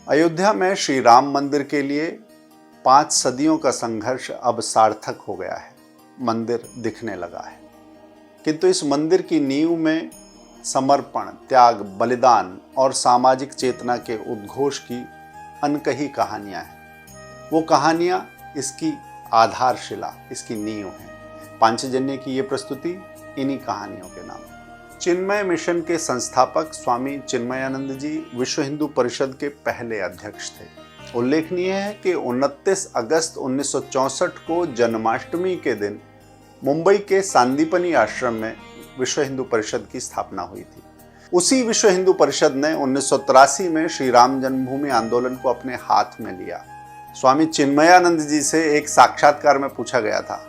अयोध्या में श्री राम मंदिर के लिए 5 सदियों का संघर्ष अब सार्थक हो गया है। मंदिर दिखने लगा है, किंतु इस मंदिर की नींव में समर्पण, त्याग, बलिदान और सामाजिक चेतना के उद्घोष की अनकही कहानियां हैं। वो कहानियां इसकी आधारशिला, इसकी नींव है। पांचजन्य की ये प्रस्तुति इन्हीं कहानियों के नाम है। चिन्मय मिशन के संस्थापक स्वामी चिन्मयानंद जी विश्व हिंदू परिषद के पहले अध्यक्ष थे। उल्लेखनीय है कि 29 अगस्त 1964 को जन्माष्टमी के दिन मुंबई के सांदीपनी आश्रम में विश्व हिंदू परिषद की स्थापना हुई थी। उसी विश्व हिंदू परिषद ने 1983 में श्री राम जन्मभूमि आंदोलन को अपने हाथ में लिया। स्वामी चिन्मयानंद जी से एक साक्षात्कार में पूछा गया था,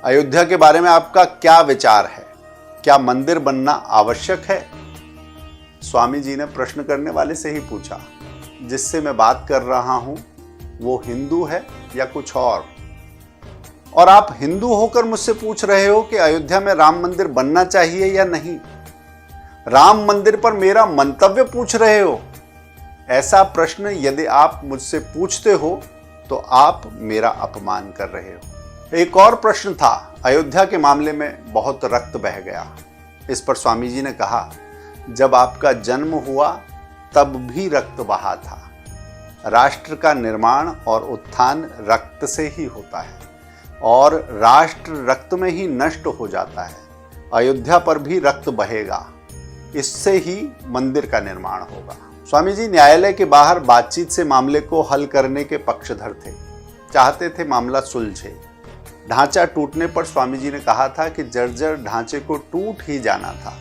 अयोध्या के बारे में आपका क्या विचार है? क्या मंदिर बनना आवश्यक है? स्वामी जी ने प्रश्न करने वाले से ही पूछा, जिससे मैं बात कर रहा हूं वो हिंदू है या कुछ और आप हिंदू होकर मुझसे पूछ रहे हो कि अयोध्या में राम मंदिर बनना चाहिए या नहीं? राम मंदिर पर मेरा मंतव्य पूछ रहे हो? ऐसा प्रश्न यदि आप मुझसे पूछते हो तो आप मेरा अपमान कर रहे हो। एक और प्रश्न था, अयोध्या के मामले में बहुत रक्त बह गया। इस पर स्वामी जी ने कहा, जब आपका जन्म हुआ तब भी रक्त बहा था। राष्ट्र का निर्माण और उत्थान रक्त से ही होता है और राष्ट्र रक्त में ही नष्ट हो जाता है। अयोध्या पर भी रक्त बहेगा, इससे ही मंदिर का निर्माण होगा। स्वामी जी न्यायालय के बाहर बातचीत से मामले को हल करने के पक्षधर थे, चाहते थे मामला सुलझे। ढांचा टूटने पर स्वामी जी ने कहा था कि जर्जर ढांचे को टूट ही जाना था।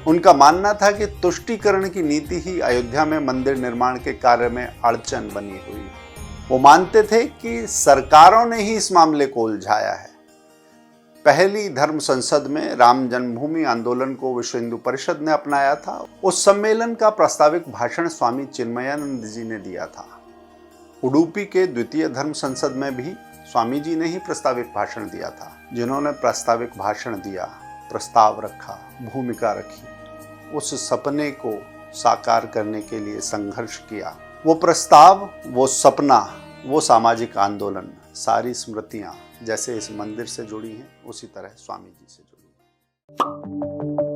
उनका मानना था कि तुष्टीकरण की नीति ही अयोध्या में मंदिर निर्माण के कार्य में अड़चन बनी हुई। वो मानते थे कि सरकारों ने ही इस मामले को उलझाया है। पहली धर्म संसद में राम जन्मभूमि आंदोलन को विश्व हिंदू परिषद ने अपनाया था। उस सम्मेलन का प्रास्ताविक भाषण स्वामी चिन्मयानंद जी ने दिया था। उडुपी के द्वितीय धर्म संसद में भी स्वामी जी ने ही प्रास्ताविक भाषण दिया था। जिन्होंने प्रास्ताविक भाषण दिया, प्रस्ताव रखा, भूमिका रखी, उस सपने को साकार करने के लिए संघर्ष किया। वो प्रस्ताव, वो सपना, वो सामाजिक आंदोलन, सारी स्मृतियां जैसे इस मंदिर से जुड़ी हैं, उसी तरह स्वामी जी से जुड़ी हैं।